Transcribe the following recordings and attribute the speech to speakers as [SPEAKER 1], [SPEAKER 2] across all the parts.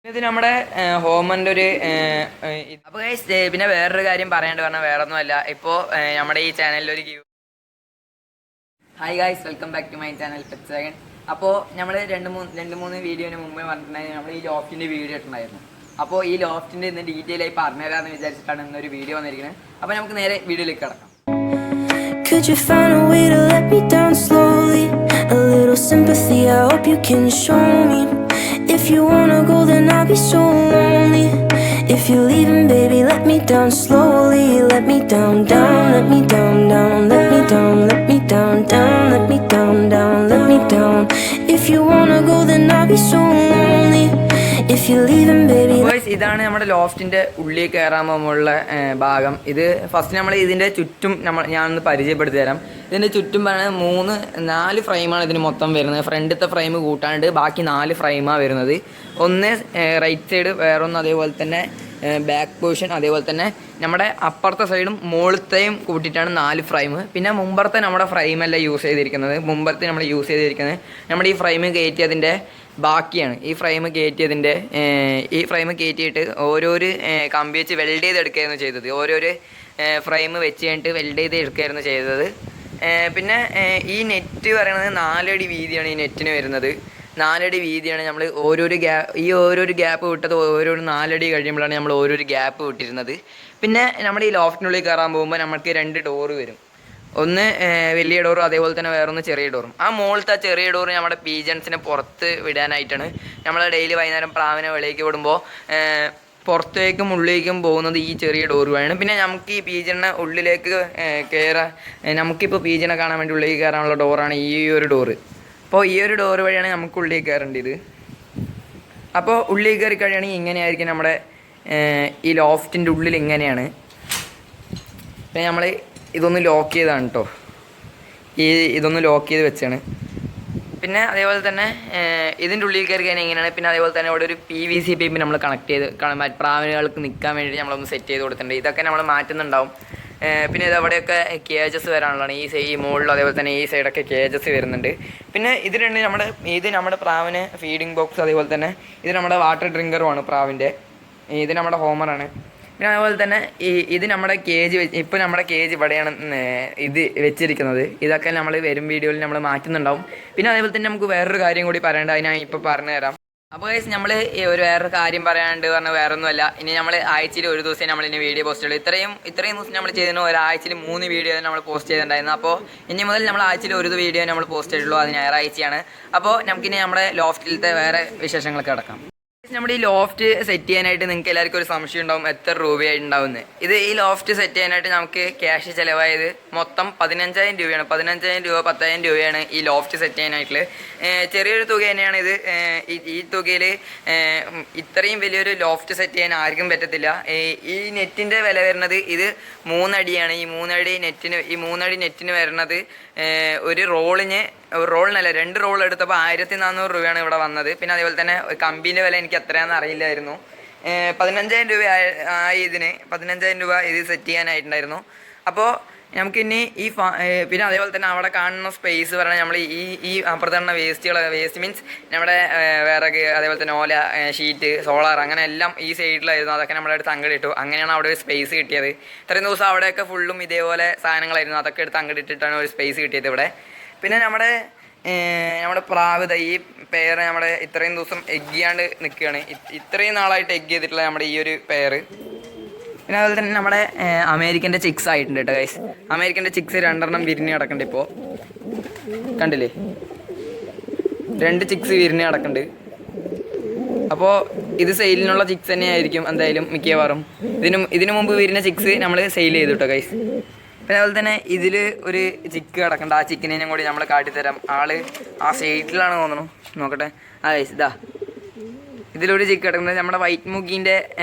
[SPEAKER 1] ഇത് നമ്മുടെ ഹോമൻ്റെ ഒരു അപ്പോൾ ഗൈസ് പിന്നെ വേറൊരു കാര്യം പറയാണ്ട് പറഞ്ഞാൽ വേറെ ഒന്നുമല്ല. ഇപ്പോൾ നമ്മുടെ ഈ ചാനലിൽ ഒരു hi guys, welcome back to my channel പെറ്റ്സേകൻ. അപ്പോൾ നമ്മൾ രണ്ട് മൂന്ന് വീഡിയോന് മുമ്പേ പറഞ്ഞിട്ടുണ്ടായിരുന്നു നമ്മൾ ഈ ലോഫ്റ്റിൻ്റെ വീഡിയോ ഇട്ടുണ്ടായിരുന്നു. അപ്പോൾ ഈ ലോഫ്റ്റിൻ്റെ ഇന്ന് ഡീറ്റെയിൽ ആയി പറഞ്ഞുതരാമെന്ന് വിചാരിച്ചിട്ടാണ് ഇന്നൊരു വീഡിയോ വന്നിരിക്കുന്നത്. അപ്പോൾ നമുക്ക് നേരെ വീഡിയോയിലേക്ക് കിടക്കാം.
[SPEAKER 2] Could you find a way to let me down slowly? A little sympathy, I hope you can show me. If you wanna go, then I'll be so lonely. If you're leaving, baby, let me down slowly. Let me down, down, let me down, down, let me down, let me down, down, let me down, down, let me down. If you wanna go, then I'll be so lonely. If you're leaving, baby.
[SPEAKER 1] ഇതാണ് നമ്മുടെ ലോഫ്റ്റിൻ്റെ ഉള്ളിൽ കയറാൻ പോകുമ്പോഴുള്ള ഭാഗം. ഇത് first നമ്മൾ ഇതിൻ്റെ ചുറ്റും ഞാനൊന്ന് പരിചയപ്പെടുത്തി തരാം. ഇതിൻ്റെ ചുറ്റും പറയുന്നത് 4 ഫ്രെയിമാണ് ഇതിന് മൊത്തം വരുന്നത്. ഫ്രണ്ടിലത്തെ ഫ്രെയിം കൂട്ടാണ്ട് ബാക്കി 4 ഫ്രെയിമാണ് വരുന്നത്. ഒന്ന് റൈറ്റ് സൈഡ്, വേറൊന്ന് അതേപോലെ തന്നെ ബാക്ക് പൊസിഷൻ, അതേപോലെ തന്നെ നമ്മുടെ അപ്പുറത്തെ സൈഡും മുകളിലത്തെയും കൂട്ടിയിട്ടാണ് 4 ഫ്രെയിം. പിന്നെ മുമ്പത്തെ നമ്മുടെ ഫ്രെയിമല്ല യൂസ് ചെയ്തിരിക്കുന്നത്. മുമ്പത്തെ നമ്മൾ യൂസ് ചെയ്തിരിക്കുന്നത് നമ്മുടെ ഈ ഫ്രെയിം കയറ്റിയതിൻ്റെ ബാക്കിയാണ്. ഈ ഫ്രെയിം കയറ്റിയിട്ട് ഓരോരു കമ്പി വെച്ച് വെൽഡ് ചെയ്തെടുക്കുകയായിരുന്നു ചെയ്തത്. ഓരോരു ഫ്രെയിം വെച്ച് കഴിഞ്ഞിട്ട് വെൽഡ് ചെയ്ത് എടുക്കുകയായിരുന്നു ചെയ്തത്. പിന്നെ ഈ നെറ്റ് പറയുന്നത് 4 അടി വീതിയാണ് ഈ നെറ്റിന് വരുന്നത്. 4 അടി വീതിയാണ്. നമ്മൾ ഓരോരു ഗ്യാപ്പ് വിട്ടത് ഓരോ 4 അടി കഴിയുമ്പോഴാണ് നമ്മൾ ഓരോരു ഗ്യാപ്പ് വിട്ടിരുന്നത്. പിന്നെ നമ്മുടെ ഈ ലോഫ്റ്റിനുള്ളിൽ കയറാൻ പോകുമ്പോൾ നമുക്ക് 2 ഡോറ് വരും. ഒന്ന് വലിയ ഡോറും അതേപോലെ തന്നെ വേറൊന്ന് ചെറിയ ഡോറും. ആ മുകളിലത്തെ ചെറിയ ഡോറ് നമ്മുടെ പീജൻസിനെ പുറത്ത് വിടാനായിട്ടാണ്. നമ്മൾ ഡെയിലി വൈകുന്നേരം പ്രാവിനെ വെളിയിലേക്ക് വിടുമ്പോൾ പുറത്തേക്കും ഉള്ളിലേക്കും പോകുന്നത് ഈ ചെറിയ ഡോറ് വഴിയാണ്. പിന്നെ നമുക്ക് ഈ പീജനെ ഉള്ളിലേക്ക് നമുക്കിപ്പോൾ പീജനെ കാണാൻ വേണ്ടി ഉള്ളിലേക്ക് കയറാനുള്ള ഡോറാണ് ഈ ഒരു ഡോറ്. അപ്പോൾ ഈ ഒരു ഡോറ് വഴിയാണ് നമുക്ക് ഉള്ളിലേക്ക് കയറേണ്ടത്. അപ്പോൾ ഉള്ളിലേക്ക് കയറി കഴിയുകയാണെങ്കിൽ ഇങ്ങനെയായിരിക്കും നമ്മുടെ ഈ ലോഫ്റ്റിൻ്റെ ഉള്ളിൽ ഇങ്ങനെയാണ്. പിന്നെ നമ്മൾ ഇതൊന്ന് ലോക്ക് ചെയ്താണ് കേട്ടോ. ഇതൊന്ന് ലോക്ക് ചെയ്ത് വെച്ചാണ്. പിന്നെ അതേപോലെ തന്നെ ഇതിൻ്റെ ഉള്ളിൽ കയറി കഴിഞ്ഞാൽ ഇങ്ങനെയാണ്. പിന്നെ അതേപോലെ തന്നെ ഇവിടെ ഒരു PVC പൈപ്പ് നമ്മൾ കണക്ട് ചെയ്ത് പ്രാവിനുകൾക്ക് നിൽക്കാൻ വേണ്ടി നമ്മളൊന്ന് സെറ്റ് ചെയ്ത് കൊടുത്തിട്ടുണ്ട്. ഇതൊക്കെ നമ്മൾ മാറ്റുന്നുണ്ടാവും. പിന്നെ ഇതവിടെയൊക്കെ കേജസ് വരാനുള്ളതാണ്. ഈ മുകളിലും അതേപോലെ തന്നെ ഈ സൈഡൊക്കെ കേജസ് വരുന്നുണ്ട്. പിന്നെ ഇത് നമ്മുടെ പ്രാവിന് ഫീഡിങ് ബോക്സ്, അതേപോലെ തന്നെ ഇത് നമ്മുടെ വാട്ടർ ഡ്രിങ്കറുമാണ് പ്രാവിൻ്റെ. ഇത് നമ്മുടെ ഹോമറാണ്. പിന്നെ അതുപോലെ തന്നെ ഇത് നമ്മുടെ കേജ് ഇപ്പോൾ നമ്മുടെ കേജ് ഇവിടെയാണ് ഇത് വെച്ചിരിക്കുന്നത്. ഇതൊക്കെ നമ്മൾ വരും വീഡിയോയിൽ നമ്മൾ മാറ്റുന്നുണ്ടാവും. പിന്നെ അതേപോലെ തന്നെ നമുക്ക് വേറൊരു കാര്യം കൂടി പറയേണ്ട, അത് ഞാൻ ഇപ്പോൾ പറഞ്ഞു തരാം. അപ്പോൾ നമ്മൾ വേറൊരു കാര്യം പറയാണ്ട് പറഞ്ഞാൽ വേറെ ഒന്നുമല്ല. ഇനി നമ്മൾ ആഴ്ചയിൽ ഒരു ദിവസം നമ്മൾ ഇനി വീഡിയോ പോസ്റ്റ് ചെയ്യുള്ളൂ. ഇത്രയും ദിവസം നമ്മൾ ചെയ്തിരുന്നു ഒരാഴ്ചയിൽ 3 വീഡിയോ നമ്മൾ പോസ്റ്റ് ചെയ്തിട്ടുണ്ടായിരുന്നു. അപ്പോൾ ഇനി മുതൽ നമ്മൾ ആഴ്ചയിൽ ഒരു വീഡിയോ നമ്മൾ പോസ്റ്റ് ചെയ്തിട്ടുള്ളൂ. അത് ഞായറാഴ്ചയാണ്. അപ്പോൾ നമുക്കിനി നമ്മുടെ ലോഫ്റ്റിലത്തെ വേറെ വിശേഷങ്ങളൊക്കെ കിടക്കാം. നമ്മുടെ ഈ ലോഫ്റ്റ് സെറ്റ് ചെയ്യാനായിട്ട് നിങ്ങൾക്ക് എല്ലാവർക്കും ഒരു സംശയം ഉണ്ടാവും, എത്ര രൂപയായിട്ടുണ്ടാവുന്നത്. ഈ ലോഫ്റ്റ് സെറ്റ് ചെയ്യാനായിട്ട് നമുക്ക് ക്യാഷ് ചിലവായത് മൊത്തം 15,000 രൂപയാണ്. 15,000 രൂപ 10,000 രൂപയാണ് ഈ ലോഫ്റ്റ് സെറ്റ് ചെയ്യാനായിട്ടുള്ളത്. ചെറിയൊരു തുക തന്നെയാണ് ഇത്. ഈ തുകയിൽ ഇത്രയും വലിയൊരു ലോഫ്റ്റ് സെറ്റ് ചെയ്യാൻ ആർക്കും പറ്റത്തില്ല. ഈ നെറ്റിൻ്റെ വില വരുന്നത് ഇത് 3 അടിയാണ്. ഈ 3 അടി നെറ്റിന് വരുന്നത് ഒരു റോളിനല്ല 2 റോൾ എടുത്തപ്പോൾ 1,400 രൂപയാണ് ഇവിടെ വന്നത്. പിന്നെ അതേപോലെ തന്നെ കമ്പീൻ്റെ വില എനിക്ക് എത്രയാണെന്ന് അറിയില്ലായിരുന്നു. 15,000 രൂപ ആയി ഇതിന്. 15,000 രൂപ ഇത് സെറ്റ് ചെയ്യാനായിട്ടുണ്ടായിരുന്നു. അപ്പോൾ നമുക്കിനി പിന്നെ അതേപോലെ തന്നെ അവിടെ കാണുന്ന സ്പേസ് പറഞ്ഞാൽ നമ്മൾ ഈ അപ്പുറത്തുള്ള വേസ്റ്റ് മീൻസ് നമ്മുടെ വിറക്, അതേപോലെ തന്നെ ഓല, ഷീറ്റ്, സോളാർ, അങ്ങനെ എല്ലാം ഈ സൈഡിലായിരുന്നു. അതൊക്കെ നമ്മുടെ അടുത്ത് അങ്ങടിട്ടു. അങ്ങനെയാണ് അവിടെ ഒരു സ്പേസ് കിട്ടിയത്. ഇത്രയും ദിവസം അവിടെയൊക്കെ ഫുള്ളും ഇതേപോലെ സാധനങ്ങളായിരുന്നു. അതൊക്കെ എടുത്ത് അങ്ങടിട്ടിട്ടാണ് ഒരു സ്പേസ് കിട്ടിയത് ഇവിടെ. പിന്നെ നമ്മുടെ പ്രാവ് ഈ പെയർ നമ്മുടെ ഇത്രയും ദിവസം എഗ് ചെയ്യാണ്ട് നിൽക്കുകയാണ്. ഇത്രയും നാളായിട്ട് എഗ് ചെയ്തിട്ടുള്ള നമ്മുടെ ഈ ഒരു പെയർ. പിന്നെ അതുപോലെ തന്നെ നമ്മുടെ അമേരിക്കൻ്റെ ചിക്സ് ആയിട്ടുണ്ട് കേട്ടോ ഗൈസ്. അമേരിക്കൻ്റെ ചിക്സ് 2 വിരിഞ്ഞ് കിടക്കുന്നുണ്ട്. ഇപ്പോൾ കണ്ടില്ലേ, 2 ചിക്സ് വിരിഞ്ഞ് കിടക്കുന്നുണ്ട്. അപ്പോൾ ഇത് സെയിലിനുള്ള ചിക്സ് തന്നെയായിരിക്കും എന്തായാലും മിക്കവാറും. ഇതിനു മുമ്പ് വിരിഞ്ഞ ചിക്സ് നമ്മൾ സെയിൽ ചെയ്തു കേട്ടോ ഗൈസ്. പിന്നെ അതുപോലെ തന്നെ ഇതിൽ ഒരു ചിക്ക് കിടക്കുന്നുണ്ട്. ആ ചിക്കനേനും കൂടി നമ്മൾ കാട്ടിത്തരാം. ആള് ആ സൈഡിലാണ് തോന്നണു, നോക്കട്ടെ. ഗൈസ് ഇതാ ഇതിലൊരു ചിക്ക് കിടക്കുന്നത് നമ്മുടെ വൈറ്റ് മുഗീൻ്റെ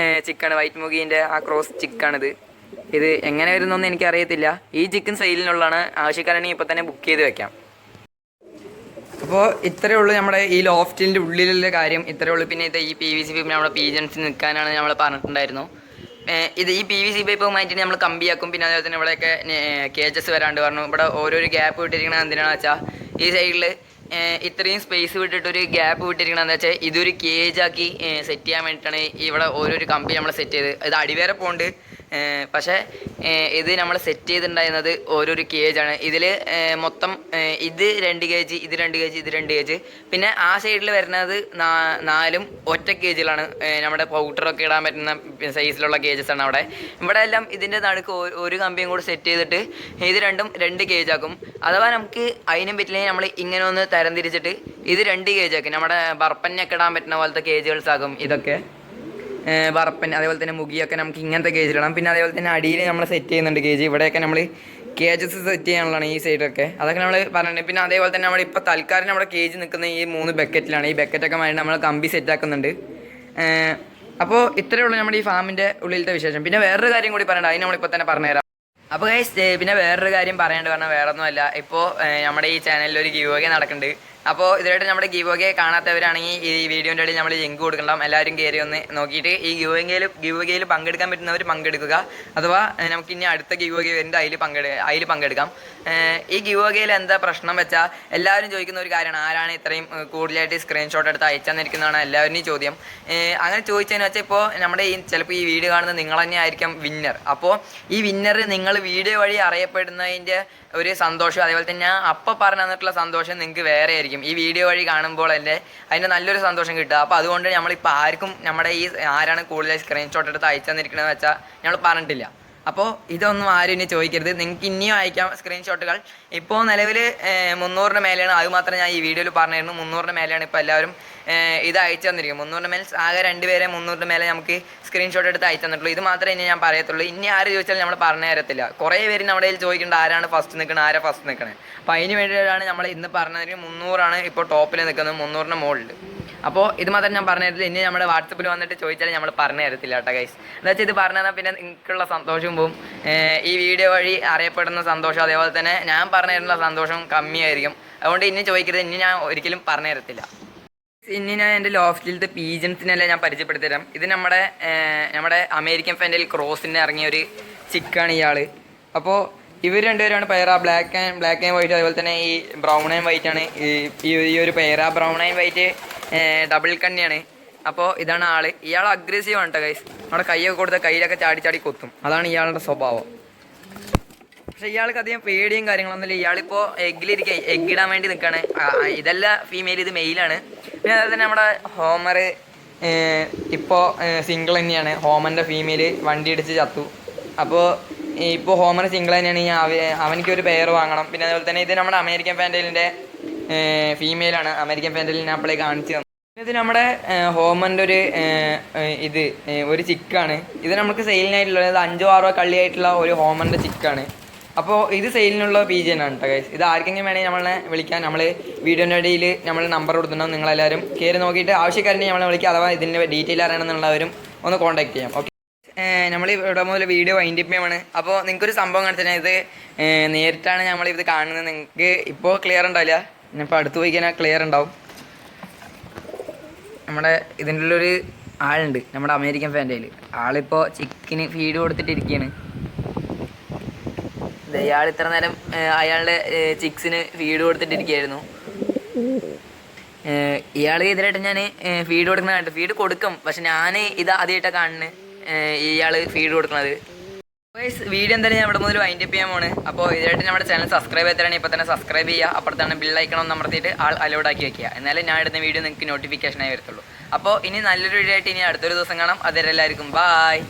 [SPEAKER 1] ചിക്കാണ്. വൈറ്റ് മുഗീൻ്റെ ആ ക്രോസ് ചിക്കാണിത്. ഇത് എങ്ങനെ വരുന്നൊന്നും എനിക്കറിയത്തില്ല. ഈ ചിക്കൻ സെയിലിനുള്ളതാണ്. ആവശ്യക്കാരാണെങ്കിൽ ഇപ്പോൾ തന്നെ ബുക്ക് ചെയ്ത് വെക്കാം. അപ്പോൾ ഇത്രയേ ഉള്ളൂ നമ്മുടെ ഈ ലോഫ്റ്റിൻ്റെ ഉള്ളിലുള്ള കാര്യം. ഇത്രയേ ഉള്ളൂ. പിന്നെ ഈ PVC പൈപ്പ് നമ്മുടെ പീജൻസ് നിൽക്കാനാണ് നമ്മൾ പറഞ്ഞിട്ടുണ്ടായിരുന്നു. ഈ PVC പൈപ്പുമായിട്ട് നമ്മൾ കമ്പിയാക്കും. പിന്നെ അതുപോലെ തന്നെ ഇവിടെയൊക്കെ കേജസ് വരാണ്ട് പറഞ്ഞു. ഇവിടെ ഓരോരു ഗ്യാപ്പ് ഇട്ടിരിക്കണത് എന്തിനാണെന്ന് വെച്ചാൽ ഈ സൈഡിൽ ഇത്രയും സ്പേസ് വിട്ടിട്ട് ഒരു ഗ്യാപ്പ് വിട്ടിരിക്കണമെന്ന് വെച്ചാൽ ഇതൊരു കേജാക്കി സെറ്റ് ചെയ്യാൻ വേണ്ടിയിട്ടാണ് ഇവിടെ ഓരോരു കമ്പി നമ്മൾ സെറ്റ് ചെയ്ത്. ഇത് അടിവേറെ പോകുന്നുണ്ട്, പക്ഷേ ഇത് നമ്മൾ സെറ്റ് ചെയ്തിട്ടുണ്ടായിരുന്നത് ഓരോരു കേജാണ്. ഇതിൽ മൊത്തം ഇത് 2 kg, ഇത് 2 kg, ഇത് 2 kg, പിന്നെ ആ സൈഡിൽ വരുന്നത് 4 ഒറ്റ കേജിലാണ്. നമ്മുടെ പൗഡറൊക്കെ ഇടാൻ പറ്റുന്ന സൈസിലുള്ള കേജസാണ് അവിടെ. ഇവിടെ എല്ലാം ഇതിൻ്റെ നടുക്ക് ഒരു കമ്പിയും കൂടെ സെറ്റ് ചെയ്തിട്ട് ഇത് രണ്ടും 2 kg ആക്കും. അഥവാ നമുക്ക് അതിനും പറ്റില്ലെങ്കിൽ നമ്മൾ ഇങ്ങനെ ഒന്ന് തരംതിരിച്ചിട്ട് ഇത് 2 kg ആക്കും. നമ്മുടെ ബർപ്പനൊക്കെ ഇടാൻ പറ്റുന്ന പോലത്തെ കേജുകൾസ് ആകും ഇതൊക്കെ. ബർപ്പൻ അതേപോലെ തന്നെ മുഗിയൊക്കെ നമുക്ക് ഇങ്ങനത്തെ കേജിലിടാം. പിന്നെ അതേപോലെ തന്നെ അടിയിൽ നമ്മൾ സെറ്റ് ചെയ്യുന്നുണ്ട് കേജ്. ഇവിടെയൊക്കെ നമ്മൾ കേജസ് സെറ്റ് ചെയ്യാനുള്ളതാണ് ഈ സൈഡൊക്കെ, അതൊക്കെ നമ്മൾ പറഞ്ഞിട്ടുണ്ട്. പിന്നെ അതേപോലെ തന്നെ നമ്മളിപ്പോൾ തൽക്കാലം നമ്മുടെ കേജ് നിൽക്കുന്ന ഈ 3 ബക്കറ്റിലാണ്. ഈ ബക്കറ്റൊക്കെ വേണ്ടി നമ്മൾ കമ്പി സെറ്റ് ആക്കുന്നുണ്ട്. അപ്പോൾ ഇത്രയേ ഉള്ളൂ നമ്മുടെ ഈ ഫാമിൻ്റെ ഉള്ളിലത്തെ വിശേഷം. പിന്നെ വേറൊരു കാര്യം കൂടി പറയണ്ട, അതിന് നമ്മളിപ്പോൾ തന്നെ പറഞ്ഞുതരാം. അപ്പോൾ ഗൈസ് പിന്നെ വേറൊരു കാര്യം പറയേണ്ടി പറഞ്ഞാൽ വേറെ ഒന്നുമല്ല, ഇപ്പോൾ നമ്മുടെ ഈ ചാനലിൽ ഒരു ഗിവ് അവേ നടക്കുന്നുണ്ട്. അപ്പോൾ ഇതിലായിട്ട് നമ്മുടെ ഗിവ് അവേ കാണാത്തവരാണെങ്കിൽ ഈ വീഡിയോൻ്റെ ഇടയിൽ നമ്മൾ ലിങ്ക് കൊടുക്കണം. എല്ലാവരും കയറി ഒന്ന് നോക്കിയിട്ട് ഈ ഗിവ് അവേയിൽ പങ്കെടുക്കാൻ പറ്റുന്നവർ പങ്കെടുക്കുക. അഥവാ നമുക്ക് ഇനി അടുത്ത ഗിവ് അവേ വരുന്നത് അതിൽ പങ്കെടുക്കാം. ഈ ഗിവ് അവേയിൽ എന്താ പ്രശ്നം വെച്ചാൽ എല്ലാവരും ചോദിക്കുന്ന ഒരു കാര്യമാണ്, ആരാണ് ഇത്രയും കൂടുതലായിട്ട് സ്ക്രീൻഷോട്ട് എടുത്ത് അയച്ചെന്നിരിക്കുന്നതാണ് എല്ലാവരുടെയും ചോദ്യം. അങ്ങനെ ചോദിച്ചതെന്ന് വെച്ചാൽ ഇപ്പോൾ നമ്മുടെ ചിലപ്പോൾ ഈ വീഡിയോ കാണുന്ന നിങ്ങൾ തന്നെ ആയിരിക്കും വിന്നർ. അപ്പോൾ ഈ വിന്നർ നിങ്ങൾ വീഡിയോ വഴി അറിയപ്പെടുന്നതിൻ്റെ ഒരു സന്തോഷം, അതേപോലെ തന്നെ ഞാൻ അപ്പം പറഞ്ഞു തന്നിട്ടുള്ള സന്തോഷം നിങ്ങൾക്ക് വേറെ ആയിരിക്കും. ഈ വീഡിയോ വഴി കാണുമ്പോൾ അതിൻ്റെ നല്ലൊരു സന്തോഷം കിട്ടുക. അപ്പോൾ അതുകൊണ്ട് നമ്മളിപ്പോൾ ആർക്കും നമ്മുടെ ഈ ആരാണ് കൂടുതൽ സ്ക്രീൻഷോട്ട് എടുത്ത് അയച്ചു തന്നിരിക്കണമെന്ന് വെച്ചാൽ ഞങ്ങൾ പറഞ്ഞിട്ടില്ല. അപ്പോൾ ഇതൊന്നും ആരും ഇനി ചോദിക്കരുത്, നിങ്ങൾക്ക് ഇനിയും അയക്കാം സ്ക്രീൻഷോട്ടുകൾ. ഇപ്പോൾ നിലവിൽ 300 മേലെയാണ്, അത് മാത്രം ഞാൻ ഈ വീഡിയോയിൽ പറഞ്ഞിരുന്നു. 300 മേലെയാണ് ഇപ്പോൾ എല്ലാവരും ഇത് അയച്ചു തന്നിരിക്കും. 300 മേൽ ആകെ 2 പേരെ 300 മേലെ നമുക്ക് സ്ക്രീൻഷോട്ട് എടുത്ത് അയച്ചു തന്നിട്ടുള്ളൂ. ഇത് മാത്രമേ ഇനി ഞാൻ പറയത്തുള്ളൂ. ഇനി ആര് ചോദിച്ചാലും നമ്മൾ പറഞ്ഞു തരത്തില്ല. കുറേ പേര് നമ്മുടെ കയ്യിൽ ചോദിക്കേണ്ട ആരാണ് ഫസ്റ്റ് നിൽക്കുന്നത്, ആരാ ഫസ്റ്റ് നിൽക്കണേ. അപ്പോൾ അതിന് വേണ്ടിയിട്ടാണ് നമ്മൾ ഇന്ന് പറഞ്ഞതിന് 300 ഇപ്പോൾ ടോപ്പിൽ നിൽക്കുന്നത്, 300 മുകളിൽ. അപ്പോൾ ഇത് മാത്രം ഞാൻ പറഞ്ഞു തരത്തില്ല. ഇനി നമ്മുടെ വാട്സപ്പിൽ വന്നിട്ട് ചോദിച്ചാൽ നമ്മൾ പറഞ്ഞു തരത്തില്ല കേട്ടോ ഗൈസ്. എന്താ വെച്ചാൽ ഇത് പറഞ്ഞു തന്നാൽ പിന്നെ നിങ്ങൾക്കുള്ള സന്തോഷവും പോവും, ഈ വീഡിയോ വഴി അറിയപ്പെടുന്ന സന്തോഷം, അതേപോലെ തന്നെ ഞാൻ പറഞ്ഞു തരുന്ന സന്തോഷം കമ്മിയായിരിക്കും. അതുകൊണ്ട് ഇനി ചോദിക്കരുത്, ഇനി ഞാൻ ഒരിക്കലും പറഞ്ഞു തരത്തില്ല. ഇനി ഞാൻ എൻ്റെ ലോഫ്റ്റിലത്തെ പീജൻസിനെല്ലാം ഞാൻ പരിചയപ്പെടുത്തി തരാം. ഇത് നമ്മുടെ അമേരിക്കൻ ഫാൻറ്റയിൽ ക്രോസിന് ഇറങ്ങിയ ഒരു ചിക്കാണ് ഇയാൾ. അപ്പോൾ ഇവർ രണ്ടുപേരാണ് പെയർ. ബ്ലാക്ക് ആൻഡ് വൈറ്റ്, അതുപോലെ തന്നെ ഈ ബ്രൗൺ ആൻഡ് വൈറ്റ് ആണ് ഈ ഒരു pair. Brown and white double കണ്ണിയാണ്. അപ്പോൾ ഇതാണ് ആള്. ഇയാൾ അഗ്രസീവ് ആണ് കേട്ടോ ഗൈസ്. നമ്മുടെ കൈയൊക്കെ കൊടുത്ത കയ്യിലൊക്കെ ചാടി കൊത്തും. അതാണ് ഇയാളുടെ സ്വഭാവം. പക്ഷേ ഇയാൾക്ക് അധികം പേടിയും കാര്യങ്ങളൊന്നുമില്ല. ഇയാളിപ്പോൾ എഗ്ഗിടാൻ വേണ്ടി നിൽക്കുകയാണ്. ഇതല്ല ഫീമെയിൽ, ഇത് മെയിലാണ്. പിന്നെ അതുപോലെ തന്നെ നമ്മുടെ ഹോമർ ഇപ്പോൾ സിംഗിൾ തന്നെയാണ്. ഹോമറിൻ്റെ ഫീമെയിൽ വണ്ടി ഇടിച്ച് ചത്തു. അപ്പോൾ ഇപ്പോൾ ഹോമർ സിംഗിൾ തന്നെയാണ്. അവനിക്കൊരു പെയർ വാങ്ങണം. പിന്നെ അതുപോലെ തന്നെ ഇത് നമ്മുടെ അമേരിക്കൻ ഫാൻറ്റലിൻ്റെ ഫീമെയിലാണ്. അമേരിക്കൻ ഫാൻറ്റലിൽ ഞാൻ അപ്പോഴേ കാണിച്ചു തന്നു. ഇത് നമ്മുടെ ഹോമറിൻ്റെ ഒരു ചിക്കാണ്. ഇത് നമുക്ക് സെയിലിനായിട്ടുള്ളത് 5-6 കള്ളിയായിട്ടുള്ള ഒരു ഹോമറിൻ്റെ ചിക്കാണ്. അപ്പോൾ ഇത് സെയിലിനുള്ള പീജിയനാണ് കേട്ടോ ഗൈസ്. ഇത് ആർക്കെങ്കിലും വേണമെങ്കിൽ നമ്മളെ വിളിക്കാൻ, നമ്മൾ വീഡിയോൻ്റെ ഇടയിൽ നമ്മൾ നമ്പർ കൊടുത്തിട്ടുണ്ടാവും. നിങ്ങളെല്ലാവരും കയറി നോക്കിയിട്ട് ആവശ്യക്കാരനെ നമ്മളെ വിളിക്കുക. അഥവാ ഇതിൻ്റെ ഡീറ്റെയിൽ അറിയണമെന്നുള്ളവരും ഒന്ന് കോൺടാക്ട് ചെയ്യാം. ഓക്കെ, നമ്മൾ ഇവിടെ മുതൽ വീഡിയോ വൈൻഡപ്പ് ചെയ്യുകയാണ്. അപ്പോൾ നിങ്ങൾക്കൊരു സംഭവം കാണിച്ചാൽ ഇത് നേരിട്ടാണ് നമ്മളിത് കാണുന്നത്. നിങ്ങൾക്ക് ഇപ്പോൾ ക്ലിയർ ഉണ്ടാവില്ല, ഇപ്പോൾ അടുത്ത് പോയി കഴിഞ്ഞാൽ ക്ലിയർ ഉണ്ടാവും. നമ്മുടെ ഇതിൻ്റെ ഉള്ളൊരു ആളുണ്ട്, നമ്മുടെ അമേരിക്കൻ ഫാൻറ്റയിൽ. ആളിപ്പോൾ ചിക്കന് ഫീഡ് കൊടുത്തിട്ടിരിക്കുകയാണ്. ഇയാൾ ഇത്ര നേരം അയാളുടെ ചിക്സിന് ഫീഡ് കൊടുത്തിട്ടിരിക്കുകയായിരുന്നു. ഇയാൾ ഇതിലായിട്ട് ഞാൻ ഫീഡ് കൊടുക്കുന്നതായിട്ട് ഫീഡ് കൊടുക്കും, പക്ഷെ ഞാൻ ഇത് ആദ്യമായിട്ടാണ് കാണുന്നത് ഇയാൾ ഫീഡ് കൊടുക്കുന്നത്. വീഡിയോ എന്തായാലും ഞാൻ ഇവിടെ മുതൽ വൈൻഡപ്പ് ചെയ്യാൻ പോണ്. അപ്പോൾ ഇതിലായിട്ട് നമ്മുടെ ചാനൽ സബ്സ്ക്രൈബ് ചെയ്തിട്ടാണെങ്കിൽ ഇപ്പോൾ തന്നെ സബ്സ്ക്രൈബ് ചെയ്യുക. അപ്പുറത്താണ് ബില്ലൈക്കണം ഒന്ന് അമർത്തിയിട്ട് അലോഡ് ആക്കി വെക്കുക. എന്നാലും ഞാൻ ഇടുന്ന വീഡിയോ നിങ്ങൾക്ക് നോട്ടിഫിക്കേഷനായി വരത്തുള്ളൂ. അപ്പോൾ ഇനി നല്ലൊരു വീഡിയോ ആയിട്ട് ഇനി അടുത്തൊരു ദിവസം കാണാം. അതുവരെ എല്ലാവർക്കും ബായ്.